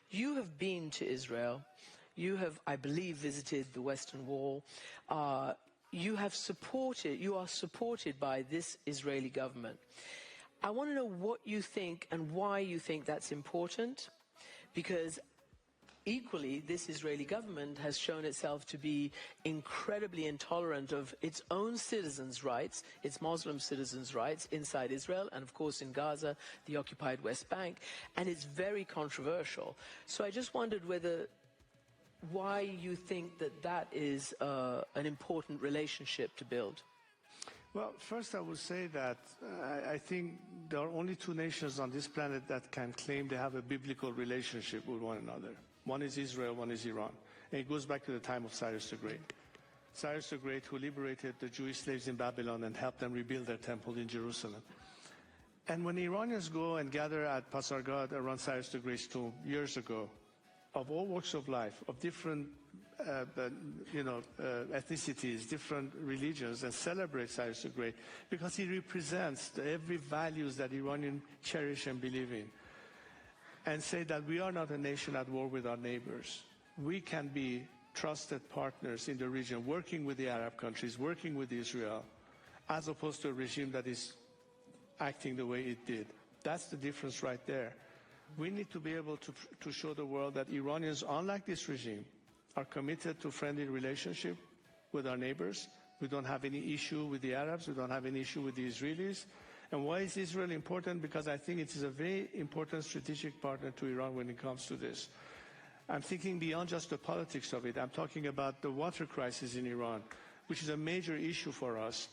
You have been to Israel. You have, I believe, visited the Western Wall. You are supported by this Israeli government. I want to know what you think and why you think that's important, because equally, this Israeli government has shown itself to be incredibly intolerant of its own citizens' rights, its Muslim citizens' rights inside Israel, and of course in Gaza, the occupied West Bank, and it's very controversial. So I just wondered why you think that is an important relationship to build. Well, first I would say that I think there are only two nations on this planet that can claim they have a biblical relationship with one another. One is Israel, one is Iran. And it goes back to the time of Cyrus the Great. Cyrus the Great, who liberated the Jewish slaves in Babylon and helped them rebuild their temple in Jerusalem. And when Iranians go and gather at Pasargad around Cyrus the Great's tomb years ago, of all walks of life, of different ethnicities, different religions, and celebrate Cyrus the Great because he represents every values that Iranians cherish and believe in, and say that we are not a nation at war with our neighbors. We can be trusted partners in the region, working with the Arab countries, working with Israel, as opposed to a regime that is acting the way it did. That's the difference right there. We need to be able to show the world that Iranians, unlike this regime, are committed to friendly relationship with our neighbors. We don't have any issue with the Arabs. We don't have any issue with the Israelis. And why is Israel important? Because I think it is a very important strategic partner to Iran when it comes to this. I'm thinking beyond just the politics of it. I'm talking about the water crisis in Iran, which is a major issue for us,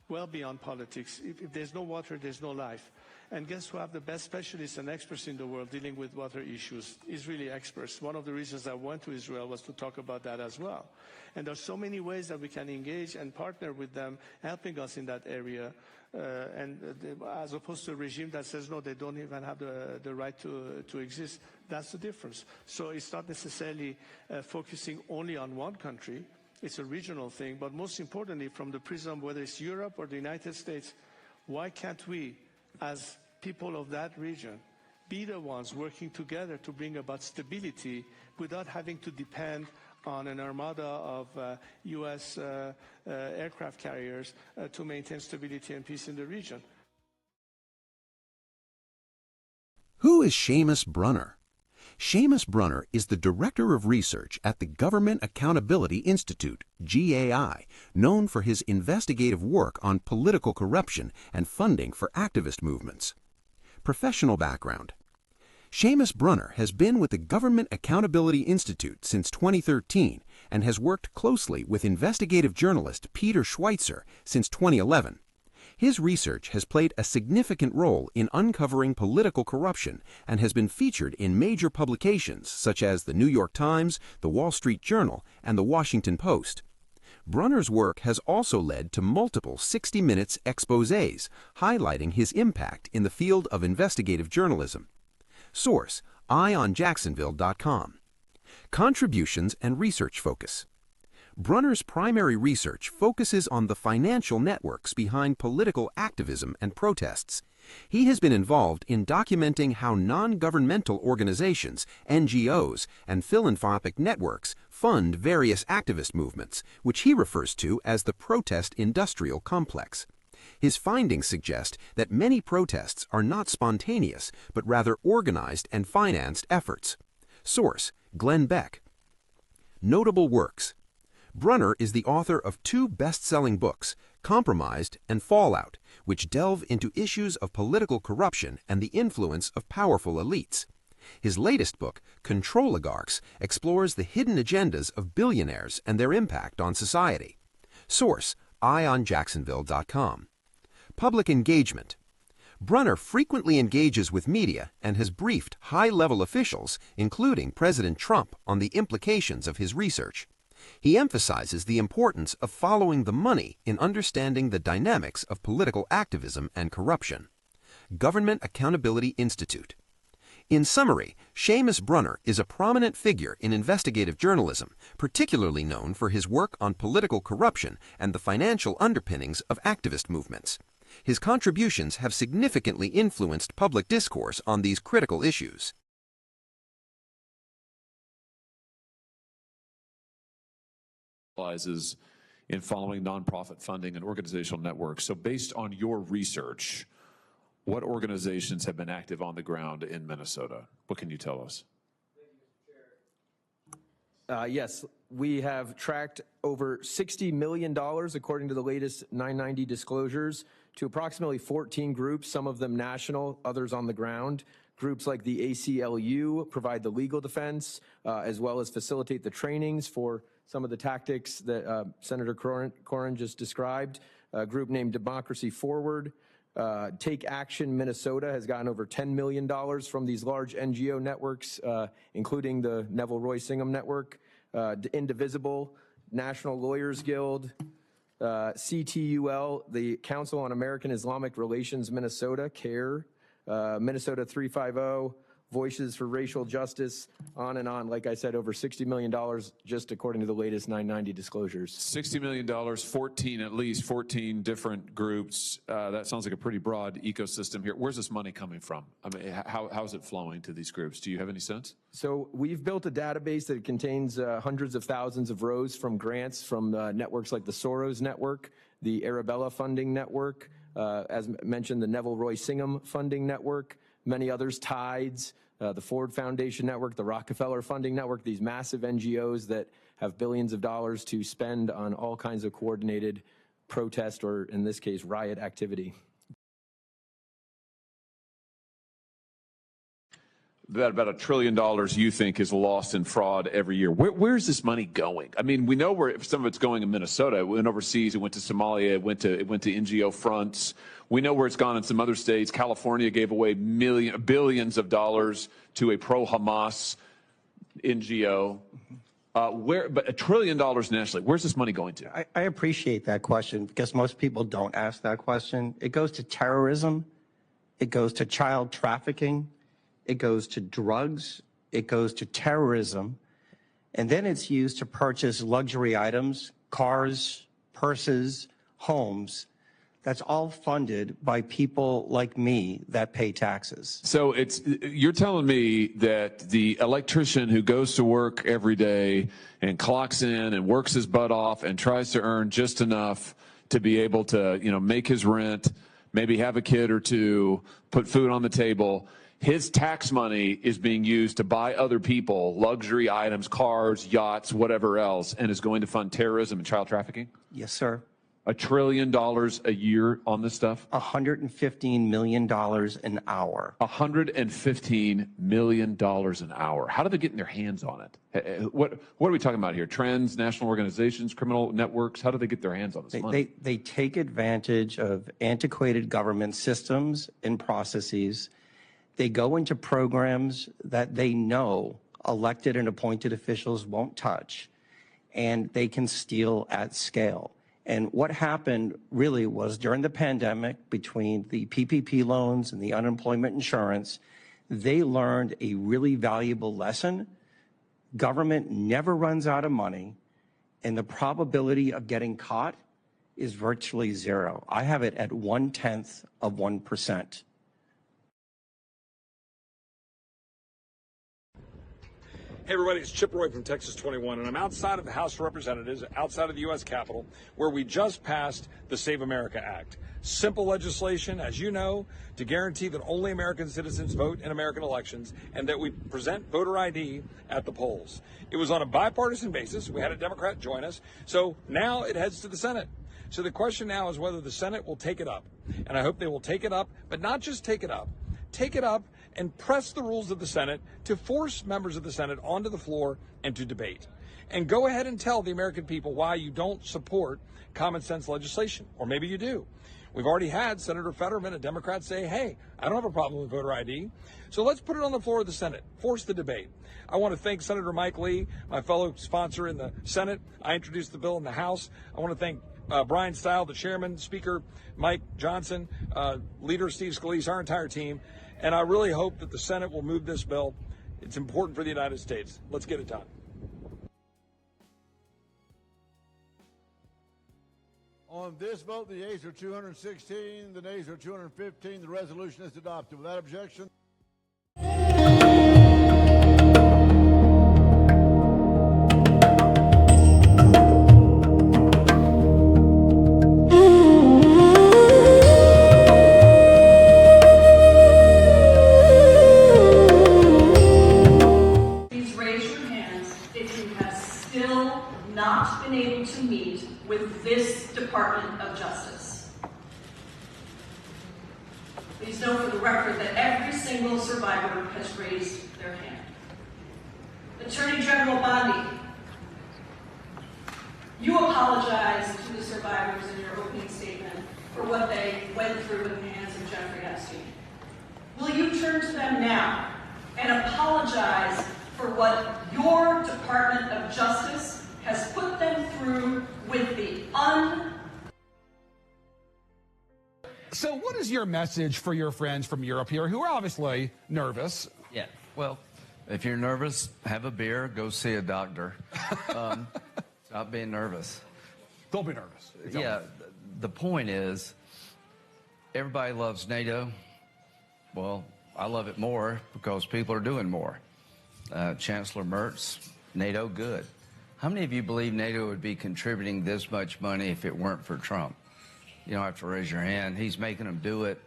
well beyond politics. If there's no water, there's no life. And guess who have the best specialists and experts in the world dealing with water issues? Israeli experts. One of the reasons I went to Israel was to talk about that as well. And there's so many ways that we can engage and partner with them, helping us in that area, as opposed to a regime that says, no, they don't even have the right to exist. That's the difference. So it's not necessarily focusing only on one country. It's a regional thing. But most importantly, from the prism, whether it's Europe or the United States, why can't we, as people of that region, be the ones working together to bring about stability without having to depend on an armada of U.S. aircraft carriers to maintain stability and peace in the region? Who is Seamus Bruner? Seamus Bruner is the Director of Research at the Government Accountability Institute, GAI, known for his investigative work on political corruption and funding for activist movements. Professional background. Seamus Bruner has been with the Government Accountability Institute since 2013 and has worked closely with investigative journalist Peter Schweitzer since 2011. His research has played a significant role in uncovering political corruption and has been featured in major publications such as the New York Times, the Wall Street Journal, and the Washington Post. Bruner's work has also led to multiple 60 Minutes exposés highlighting his impact in the field of investigative journalism. Source: EyeOnJacksonville.com. Contributions and research focus. Bruner's primary research focuses on the financial networks behind political activism and protests. He has been involved in documenting how non-governmental organizations, NGOs, and philanthropic networks fund various activist movements, which he refers to as the protest industrial complex. His findings suggest that many protests are not spontaneous, but rather organized and financed efforts. Source: Glenn Beck. Notable works. Bruner is the author of two best-selling books, Compromised and Fallout, which delve into issues of political corruption and the influence of powerful elites. His latest book, Controligarchs, explores the hidden agendas of billionaires and their impact on society. Source: EyeOnJacksonville.com. Public engagement. Bruner frequently engages with media and has briefed high-level officials, including President Trump, on the implications of his research. He emphasizes the importance of following the money in understanding the dynamics of political activism and corruption. Government Accountability Institute. In summary, Seamus Bruner is a prominent figure in investigative journalism, particularly known for his work on political corruption and the financial underpinnings of activist movements. His contributions have significantly influenced public discourse on these critical issues. specializes in following nonprofit funding and organizational networks. So based on your research, what organizations have been active on the ground in Minnesota? What can you tell us? Yes, we have tracked over $60 million, according to the latest 990 disclosures, to approximately 14 groups, some of them national, others on the ground. Groups like the ACLU provide the legal defense, as well as facilitate the trainings for some of the tactics that Senator Corrin just described. A group named Democracy Forward. Take Action Minnesota has gotten over $10 million from these large NGO networks, including the Neville Roy Singham Network, Indivisible, National Lawyers Guild, CTUL, the Council on American Islamic Relations Minnesota, CARE, Minnesota 350, Voices for Racial Justice, on and on. Like I said, over $60 million just according to the latest 990 disclosures. $60 million, at least 14 different groups. That sounds like a pretty broad ecosystem here. Where's this money coming from? I mean, how is it flowing to these groups? Do you have any sense? So we've built a database that contains hundreds of thousands of rows from grants from networks like the Soros Network, the Arabella Funding Network, as mentioned, the Neville Roy Singham Funding Network, many others, Tides, the Ford Foundation Network, the Rockefeller Funding Network, these massive NGOs that have billions of dollars to spend on all kinds of coordinated protest, or in this case, riot activity. That about $1 trillion you think is lost in fraud every year. Where's this money going? I mean, we know where some of it's going in Minnesota. It went overseas. It went to Somalia. It went to NGO fronts. We know where it's gone in some other states. California gave away billions of dollars to a pro-Hamas NGO. But $1 trillion nationally, where's this money going to? I appreciate that question because most people don't ask that question. It goes to terrorism. It goes to child trafficking. It goes to drugs, it goes to terrorism, and then it's used to purchase luxury items, cars, purses, homes. That's all funded by people like me that pay taxes. So you're telling me that the electrician who goes to work every day and clocks in and works his butt off and tries to earn just enough to be able to, make his rent, maybe have a kid or two, put food on the table, his tax money is being used to buy other people luxury items, cars, yachts, whatever else, and is going to fund terrorism and child trafficking? Yes, sir. $1 trillion a year on this stuff? $115 million an hour. $115 million an hour. How do they get in their hands on it? What are we talking about here? Trends, national organizations, criminal networks? How do they get their hands on this money? They take advantage of antiquated government systems and processes. They go into programs that they know elected and appointed officials won't touch, and they can steal at scale. And what happened really was during the pandemic, between the PPP loans and the unemployment insurance, they learned a really valuable lesson. Government never runs out of money, and the probability of getting caught is virtually zero. I have it at 0.1%. Hey everybody, it's Chip Roy from Texas 21, and I'm outside of the House of Representatives, outside of the U.S. Capitol, where we just passed the Save America Act. Simple legislation, as you know, to guarantee that only American citizens vote in American elections and that we present voter ID at the polls. It was on a bipartisan basis. We had a Democrat join us. So now it heads to the Senate. So the question now is whether the Senate will take it up. And I hope they will take it up, but not just take it up and press the rules of the Senate to force members of the Senate onto the floor and to debate. And go ahead and tell the American people why you don't support common sense legislation, or maybe you do. We've already had Senator Fetterman, a Democrat, say, hey, I don't have a problem with voter ID. So let's put it on the floor of the Senate, force the debate. I want to thank Senator Mike Lee, my fellow sponsor in the Senate. I introduced the bill in the House. I want to thank Brian Stile, the chairman, Speaker Mike Johnson, Leader Steve Scalise, our entire team. And I really hope that the Senate will move this bill. It's important for the United States. Let's get it done. On this vote, the yeas are 216, the nays are 215. The resolution is adopted. Without objection. not been able to meet with this Department of Justice. Please note for the record that every single survivor has raised their hand. Attorney General Bondi, you apologized to the survivors in your opening statement for what they went through at the hands of Jeffrey Epstein. Will you turn to them now and apologize for what your Department of Justice has put them through with the So what is your message for your friends from Europe here who are obviously nervous? Yeah, well, if you're nervous, have a beer, go see a doctor. Stop being nervous. Don't be nervous. Yeah, the point is, everybody loves NATO. Well, I love it more because people are doing more. Chancellor Merz, NATO, good. How many of you believe NATO would be contributing this much money if it weren't for Trump? You don't have to raise your hand. He's making them do it.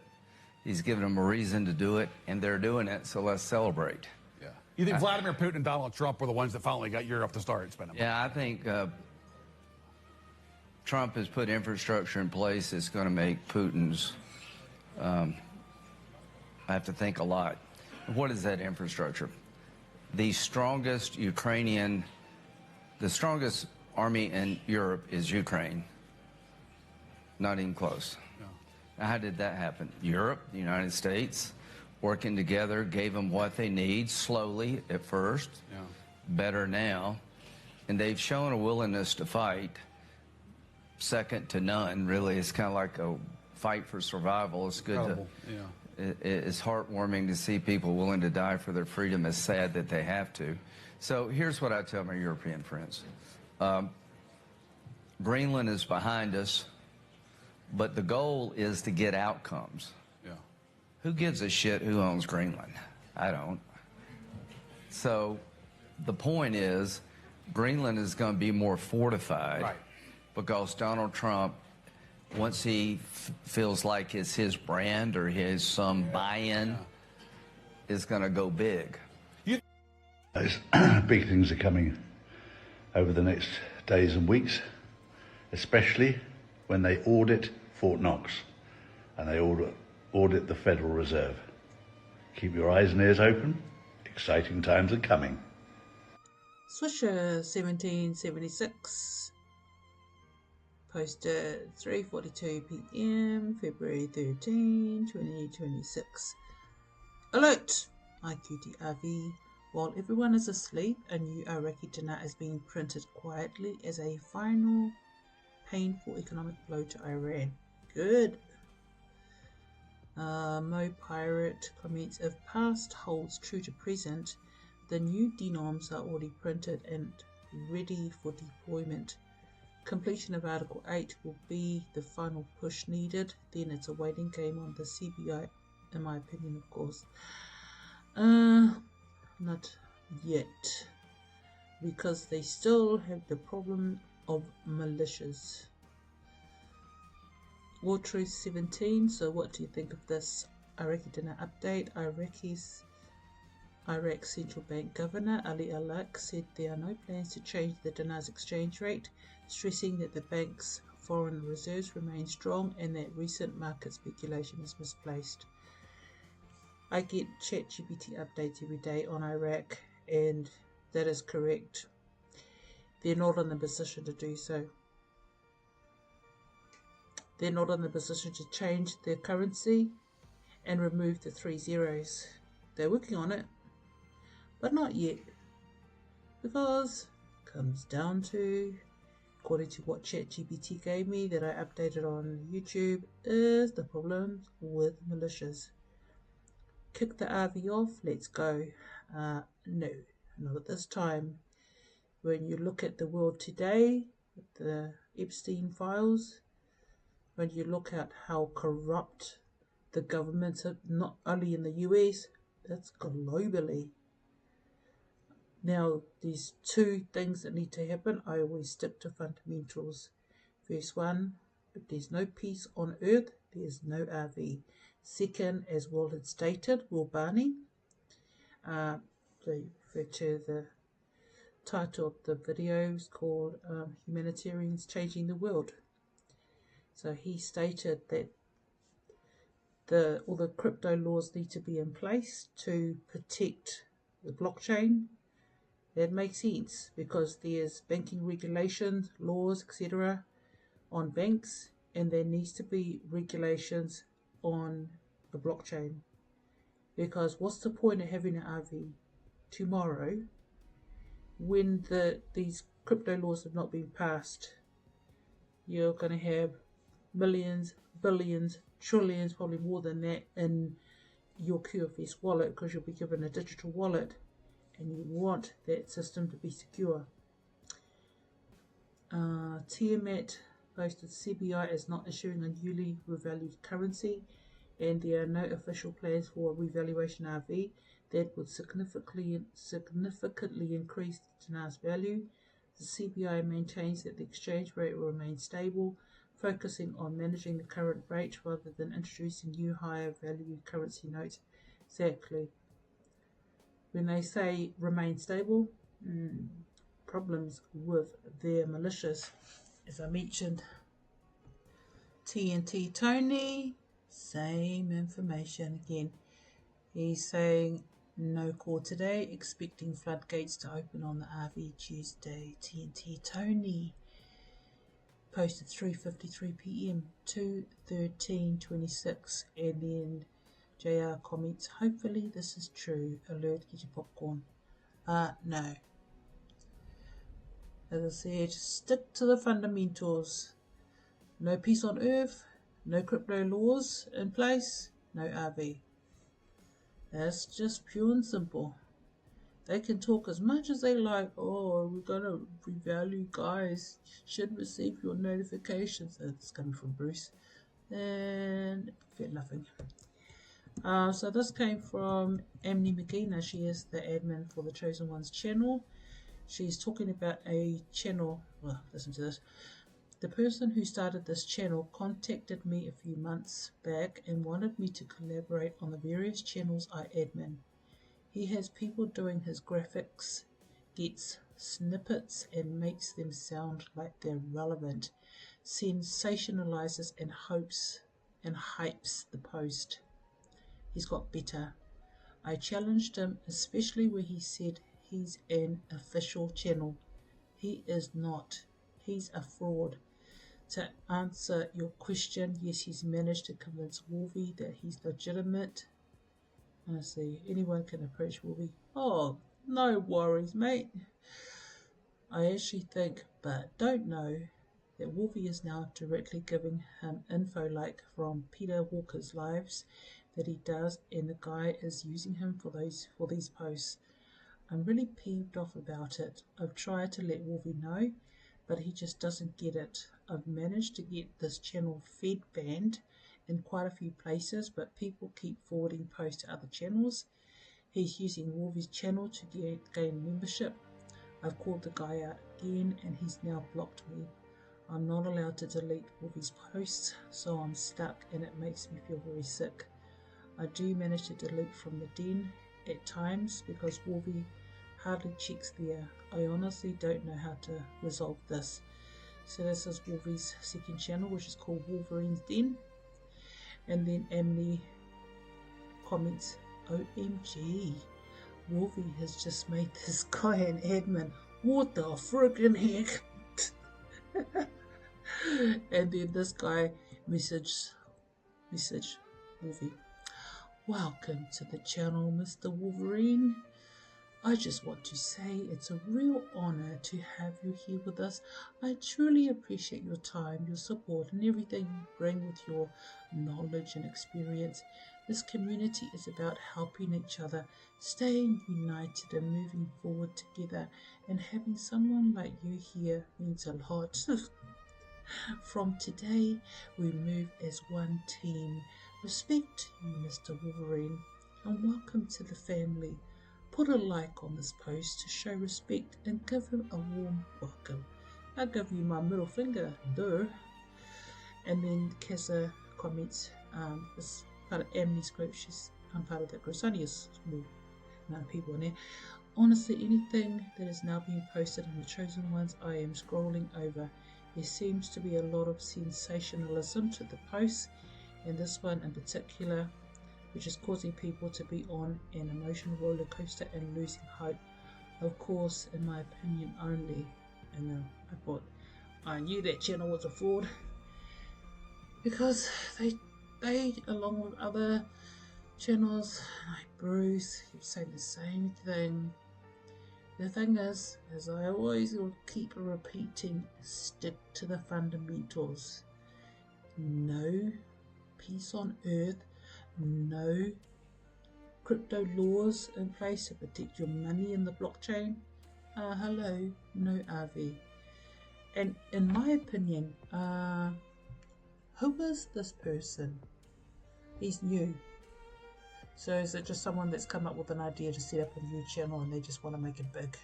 He's giving them a reason to do it, and they're doing it, so let's celebrate. Yeah. You think Vladimir Putin and Donald Trump were the ones that finally got Europe to start spending money? Yeah, I think Trump has put infrastructure in place that's going to make Putin's I have to think a lot. What is that infrastructure? The strongest army in Europe is Ukraine. Not even close. No. Now, how did that happen? Europe, the United States, working together, gave them what they need, slowly at first, better now, and they've shown a willingness to fight, second to none, really. It's kind of like a fight for survival. It's good Incredible. It's heartwarming to see people willing to die for their freedom. It's sad that they have to. So here's what I tell my European friends. Greenland is behind us, but the goal is to get outcomes. Yeah. Who gives a shit who owns Greenland? I don't. So the point is, Greenland is going to be more fortified because Donald Trump, once he feels like it's his brand or his some buy-in, is going to go big. Big things are coming over the next days and weeks, especially when they audit Fort Knox and they audit the Federal Reserve. Keep your eyes and ears open. Exciting times are coming. Swisher 1776. Posted 3:42 p.m. February 13, 2026. Alert! IQTRV. While everyone is asleep, a new Iraqi dinar is being printed quietly as a final painful economic blow to Iran. Good. Mo Pirate comments, if past holds true to present, the new denoms are already printed and ready for deployment. Completion of Article 8 will be the final push needed. Then it's a waiting game on the CBI, in my opinion, of course. Not yet, because they still have the problem of militias. War Truth 17. So what do you think of this Iraqi dinar update? Iraq Central Bank Governor Ali Al-Laq said there are no plans to change the dinar's exchange rate, stressing that the bank's foreign reserves remain strong and that recent market speculation is misplaced. I get ChatGPT updates every day on Iraq, and that is correct. They're not in the position to do so. They're not in the position to change their currency and remove the 3 zeros. They're working on it, but not yet, because it comes down to, according to what ChatGPT gave me that I updated on YouTube, is the problem with militias. Kick the RV off, let's go. No, not at this time. When you look at the world today, the Epstein files, when you look at how corrupt the governments are, not only in the US, that's globally. Now, there's two things that need to happen. I always stick to fundamentals. First one, if there's no peace on earth, there's no RV. Second, as Will had stated, Will Barney, they refer to title of the video is called Humanitarians Changing the World. So he stated that all the crypto laws need to be in place to protect the blockchain. That makes sense because there's banking regulations, laws, etc. on banks, and there needs to be regulations on the blockchain. Because what's the point of having an RV tomorrow when these crypto laws have not been passed? You're going to have millions, billions, trillions, probably more than that in your QFS wallet because you'll be given a digital wallet and you want that system to be secure. Tiamat posted CBI is not issuing a newly revalued currency and there are no official plans for a revaluation RV that would significantly increase the dinar's value. The CBI maintains that the exchange rate will remain stable, focusing on managing the current rate rather than introducing new higher value currency notes. Exactly. When they say remain stable, problems with their militias. As I mentioned, TNT Tony, same information again. He's saying no call today, expecting floodgates to open on the RV Tuesday. TNT Tony posted 3:53 p.m. 2/13/26, and then JR comments, hopefully this is true. Alert, get your popcorn. No. As I said, stick to the fundamentals. No peace on earth, no crypto laws in place, no RV. That's just pure and simple. They can talk as much as they like. Oh, we're going to revalue, guys. Should receive your notifications. It's coming from Bruce. And get nothing. So this came from Amnee Comment. She is the admin for the Chosen Ones channel. She's talking about a channel. Well, listen to this. The person who started this channel contacted me a few months back and wanted me to collaborate on the various channels I admin. He has people doing his graphics, gets snippets and makes them sound like they're relevant, sensationalizes and hypes the post. He's got better. I challenged him, especially where he said he's an official channel. He is not. He's a fraud. To answer your question, yes, he's managed to convince Wolvie that he's legitimate. Honestly, anyone can approach Wolvie. Oh, no worries, mate. I actually think, but don't know, that Wolvie is now directly giving him info like from Peter Walker's lives that he does, and the guy is using him for these posts. I'm really peeved off about it. I've tried to let Wolvie know, but he just doesn't get it. I've managed to get this channel fed banned in quite a few places, but people keep forwarding posts to other channels. He's using Wolvie's channel to gain membership. I've called the guy out again and he's now blocked me. I'm not allowed to delete Wolvie's posts, so I'm stuck and it makes me feel very sick. I do manage to delete from the den at times because Wolvie hardly checks there. I honestly don't know how to resolve this. So this is Wolvie's second channel, which is called Wolverine's Den. And then Amnee comments, OMG, Wolvie has just made this guy an admin. What the friggin' heck? And then this guy message Wolvie. Welcome to the channel, Mr. Wolverine. I just want to say it's a real honor to have you here with us. I truly appreciate your time, your support, and everything you bring with your knowledge and experience. This community is about helping each other, staying united and moving forward together, and having someone like you here means a lot. From today, we move as one team. Respect to you, Mr. Wolverine, and welcome to the family. Put a like on this post to show respect and give him a warm welcome. I'll give you my middle finger, duh. And then Kessa comments, this part of Amnee's group, I'm part of that group. It's only a small amount of people in there. Honestly, anything that is now being posted on the chosen ones, I am scrolling over. There seems to be a lot of sensationalism to the posts, and this one in particular, which is causing people to be on an emotional roller coaster and losing hope. Of course, in my opinion only. And I knew that channel was a fraud because they along with other channels like Bruce, keep saying the same thing. The thing is, as I always will keep repeating, stick to the fundamentals. No peace on earth, no crypto laws in place to protect your money in the blockchain. Hello, no RV. And in my opinion, who is this person? He's new. So is it just someone that's come up with an idea to set up a new channel and they just want to make it big?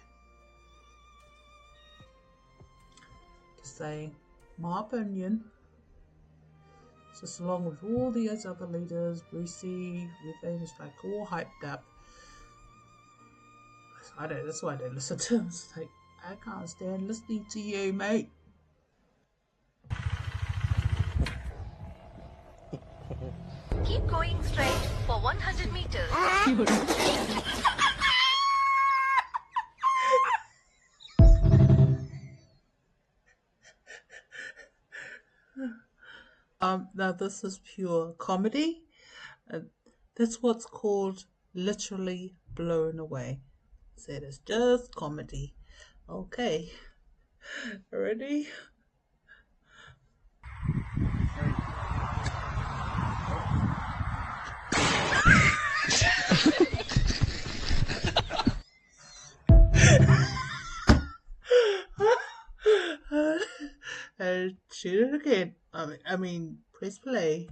Just saying, my opinion. Just along with all the other leaders, Brucey, everything is like all hyped up. That's why I don't listen to him. It's like, I can't stand listening to you, mate. Keep going straight for 100 meters. Now this is pure comedy. That's what's called literally blown away. So it is just comedy. Okay. Ready? Shoot it again. I mean, press play.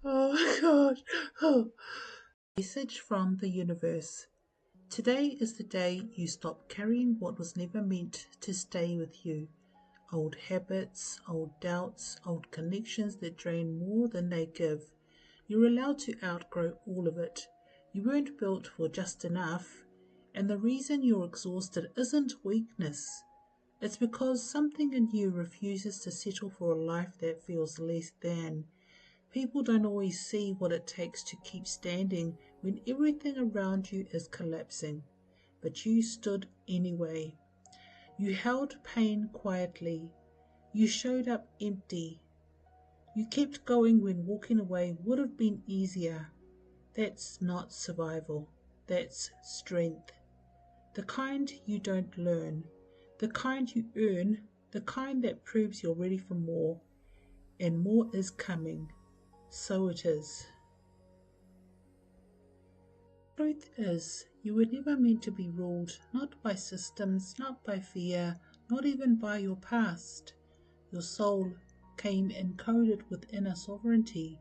Oh my God. Oh. Message from the universe. Today is the day you stop carrying what was never meant to stay with you. Old habits, old doubts, old connections that drain more than they give. You're allowed to outgrow all of it. You weren't built for just enough. And the reason you're exhausted isn't weakness. It's because something in you refuses to settle for a life that feels less than. People don't always see what it takes to keep standing when everything around you is collapsing. But you stood anyway. You held pain quietly. You showed up empty. You kept going when walking away would have been easier. That's not survival. That's strength. The kind you don't learn. The kind you earn. The kind that proves you're ready for more. And more is coming. So it is. Truth is, you were never meant to be ruled, not by systems, not by fear, not even by your past. Your soul came encoded with inner sovereignty,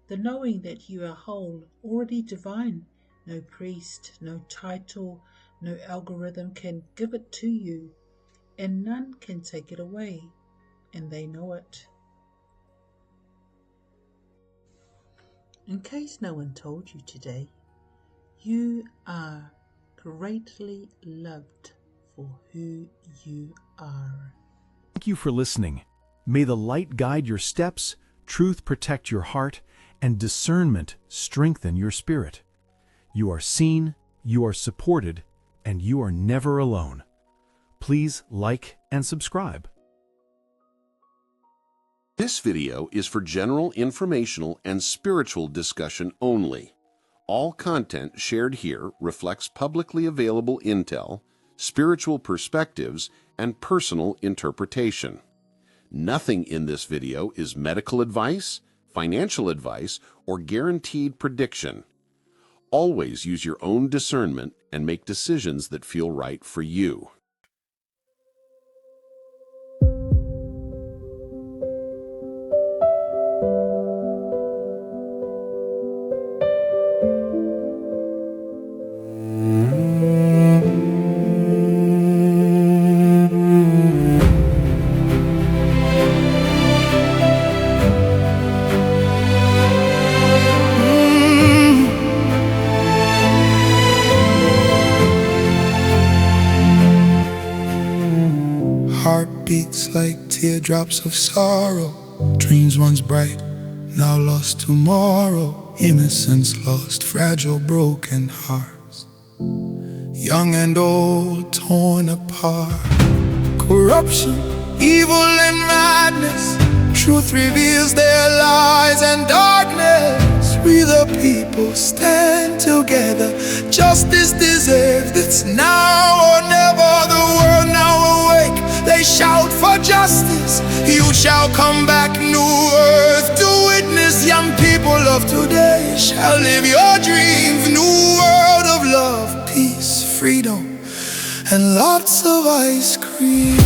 the knowing that you are whole, already divine. No priest, no title, no algorithm can give it to you, and none can take it away, and they know it. In case no one told you today, you are greatly loved for who you are. Thank you for listening. May the light guide your steps, truth protect your heart, and discernment strengthen your spirit. You are seen, you are supported, and you are never alone. Please like and subscribe. This video is for general informational and spiritual discussion only. All content shared here reflects publicly available intel, spiritual perspectives, and personal interpretation. Nothing in this video is medical advice, financial advice, or guaranteed prediction. Always use your own discernment and make decisions that feel right for you. heart beats like teardrops of sorrow. Dreams once bright, now lost tomorrow. Innocence lost, fragile, broken hearts. Young and old, torn apart. Corruption, evil and madness. Truth reveals their lies and darkness. We the people stand together. Justice deserved, it's now or never. The world now awake, they shout for justice. You shall come back, new earth to witness. Young people of today shall live your dreams. New world of love, peace, freedom, and lots of ice cream.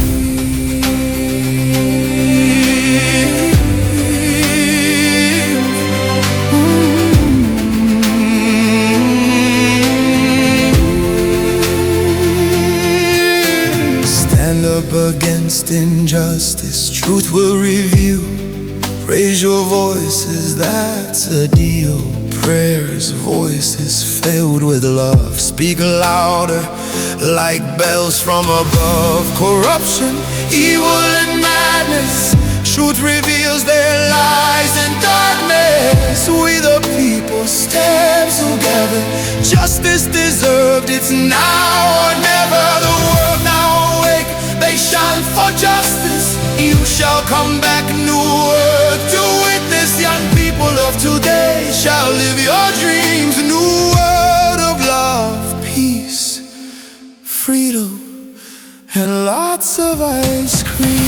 Up against injustice, truth will reveal. Raise your voices, that's a deal. Prayers, voices filled with love, speak louder like bells from above. Corruption, evil and madness. Truth reveals their lies and darkness. We the people stand together. Justice deserved, it's now or never. The world now awake, they shine for justice. You shall come back, new earth to witness. Young people of today shall live your dreams. New world of love, peace, freedom, and lots of ice cream.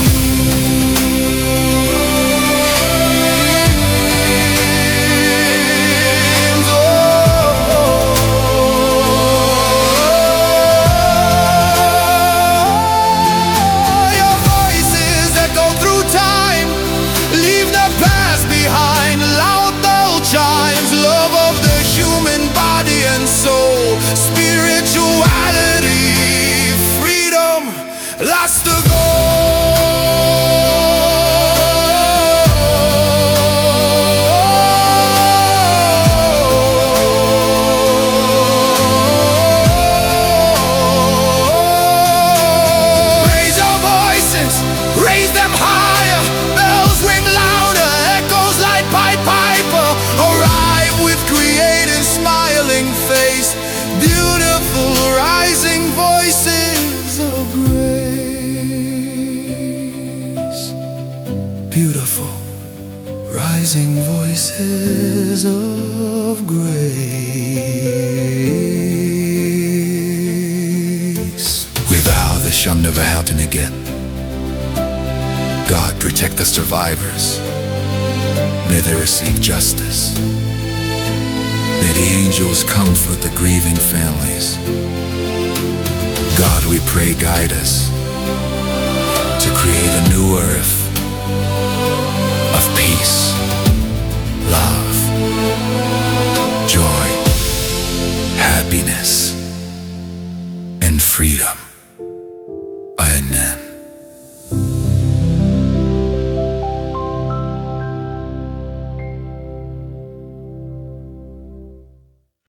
That's the goal. Raise your voices, raise them higher. Bells ring louder, echoes like Pied Piper. Arrive with creative smiling face. Beautiful rising voices of grace. Beautiful rising voices of grace. We vow this shall never happen again. God protect the survivors. May they receive justice. May the angels comfort the grieving families. God, we pray, guide us to create a new earth of peace, love, joy, happiness, and freedom. Amen.